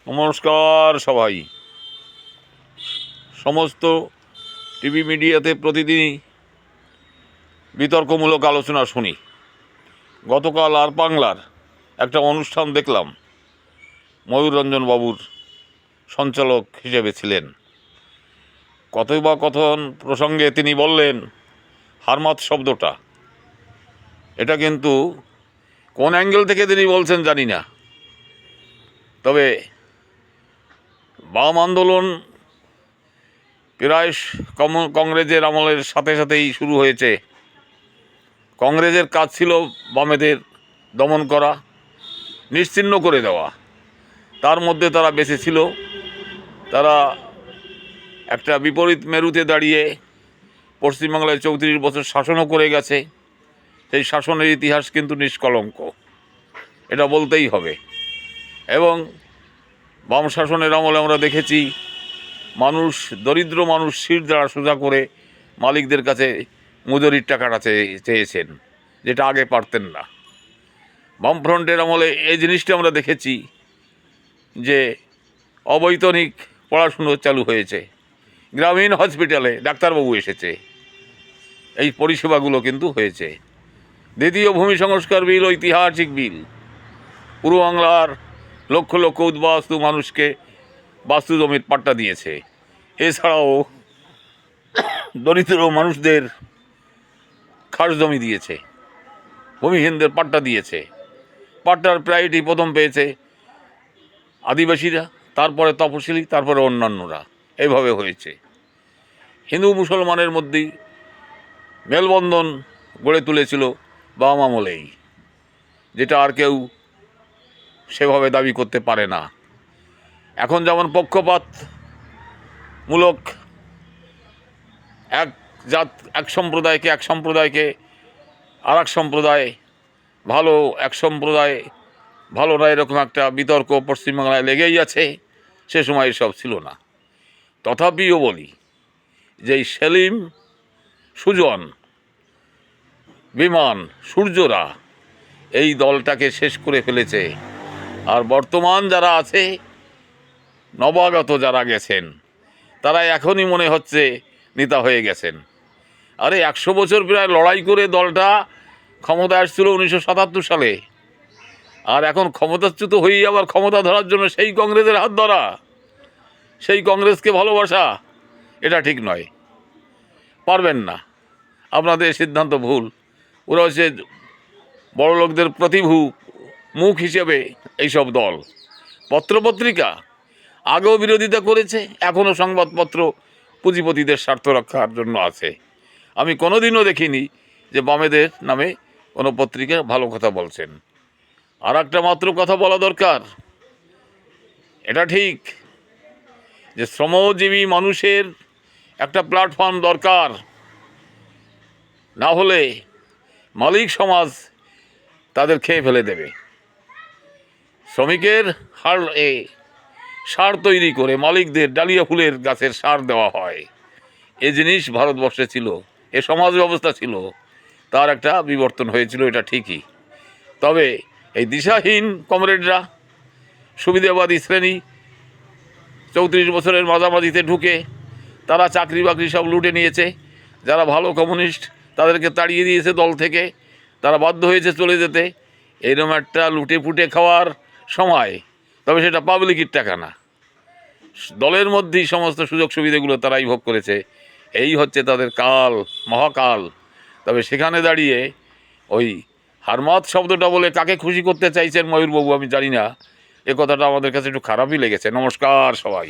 নমস্কার সবাই। সমস্ত টিভি মিডিয়াতে প্রতিদিনই বিতর্কমূলক আলোচনা শুনি। গতকাল আর বাংলার একটা অনুষ্ঠান দেখলাম, ময়ূররঞ্জন বাবুর সঞ্চালক হিসেবে ছিলেন। কথোপকথন প্রসঙ্গে তিনি বললেন হারমাত শব্দটা, এটা কিন্তু কোন অ্যাঙ্গেল থেকে তিনি বলছেন জানি না, তবে বাম আন্দোলন প্রায় কংগ্রেসের আমলের সাথে সাথেই শুরু হয়েছে। কংগ্রেসের কাজ ছিল বামেদের দমন করা, নিশ্চিহ্ন করে দেওয়া। তার মধ্যে তারা বেঁচে ছিল। তারা একটা বিপরীত মেরুতে দাঁড়িয়ে পশ্চিমবাংলায় 34 বছর শাসনও করে গেছে। সেই শাসনের ইতিহাস কিন্তু নিষ্কলঙ্ক, এটা বলতেই হবে। এবং বাম শাসনের আমলে আমরা দেখেছি মানুষ, দরিদ্র মানুষ শির দ্বারা সোজা করে মালিকদের কাছে মজুরির টাকাটা চেয়েছেন, যেটা আগে পারতেন না। বামফ্রন্টের আমলে এই জিনিসটা আমরা দেখেছি যে অবৈতনিক পড়াশুনো চালু হয়েছে, গ্রামীণ হসপিটালে ডাক্তারবাবু এসেছে, এই পরিষেবাগুলো কিন্তু হয়েছে। দ্বিতীয় ভূমি সংস্কার বিল ঐতিহাসিক বিল, পূর্ব বাংলার লক্ষ লক্ষ উদ্বাস্তু মানুষকে বাস্তু জমির পাট্টা দিয়েছে। এছাড়াও দরিদ্র মানুষদের খাস জমি দিয়েছে, ভূমিহীনদের পাট্টা দিয়েছে। পাট্টার প্রায়োরিটি প্রথম পেয়েছে আদিবাসীরা, তারপরে তপশিলি, তারপরে অন্যান্যরা। এইভাবে হয়েছে। হিন্দু মুসলমানের মধ্যেই মেলবন্ধন গড়ে তুলেছিল বাম আমলেই, যেটা আর কেউ সেভাবে দাবি করতে পারে না। এখন যেমন পক্ষপাতমূলক এক জাত, এক সম্প্রদায়কে আর এক সম্প্রদায় ভালো, এক সম্প্রদায় ভালো না, এরকম একটা বিতর্ক পশ্চিমবাংলায় লেগেই আছে। সে সময় এসব ছিল না। তথাপিও বলি যে এই সেলিম, সুজন, বিমান, সূর্যরা এই দলটাকে শেষ করে ফেলেছে। আর বর্তমান যারা আছে, নবাগত যারা গেছেন, তারা এখনই মনে হচ্ছে নেতা হয়ে গেছেন। আরে 100 বছর প্রায় লড়াই করে দলটা ক্ষমতা আসছিল 1977 সালে, আর এখন ক্ষমতাচ্যুত হয়েই আবার ক্ষমতা ধরার জন্য সেই কংগ্রেসের হাত ধরা, সেই কংগ্রেসকে ভালোবাসা, এটা ঠিক নয়। পারবেন না, আপনাদের সিদ্ধান্ত ভুল। ওরা হচ্ছে বড় লোকদের প্রতিভূ মুখ হিসেবে এইসব দল। পত্রপত্রিকা আগেও বিরোধিতা করেছে, এখনও সংবাদপত্র পুঁজিপতিদের স্বার্থ রক্ষার জন্য আছে। আমি কোনোদিনও দেখিনি যে বামেদের নামে কোনো পত্রিকা ভালো কথা বলছেন। আর একটা মাত্র কথা বলা দরকার, এটা ঠিক যে শ্রমজীবী মানুষের একটা প্ল্যাটফর্ম দরকার, না হলে মালিক সমাজ তাদের খেয়ে ফেলে দেবে। শ্রমিকের সার তৈরি করে মালিকদের ডালিয়া ফুলের গাছের সার দেওয়া হয়। এ জিনিস ভারতবর্ষে ছিল, এ সমাজ ব্যবস্থা ছিল, তার একটা বিবর্তন হয়েছিল, এটা ঠিকই। তবে এই দিশাহীন কমরেডরা, সুবিধাবাদী শ্রেণী 34 বছরের মাঝামাঝিতে ঢুকে তারা চাকরি বাকরি সব লুটে নিয়েছে। যারা ভালো কমিউনিস্ট তাদেরকে তাড়িয়ে দিয়েছে দল থেকে, তারা বাধ্য হয়েছে চলে যেতে। এইরকম একটা লুটে ফুটে খাওয়ার সময়, তবে সেটা পাবলিকের টাকা না, দলের মধ্যেই সমস্ত সুযোগ সুবিধাগুলো তারাই ভোগ করেছে। এই হচ্ছে তাদের কাল, মহাকাল। তবে সেখানে দাঁড়িয়ে ওই হারমাত শব্দটা বলে কাকে খুশি করতে চাইছেন ময়ূরবাবু আমি জানি না, এ কথাটা আমাদের কাছে একটু খারাপই লেগেছে। নমস্কার সবাই।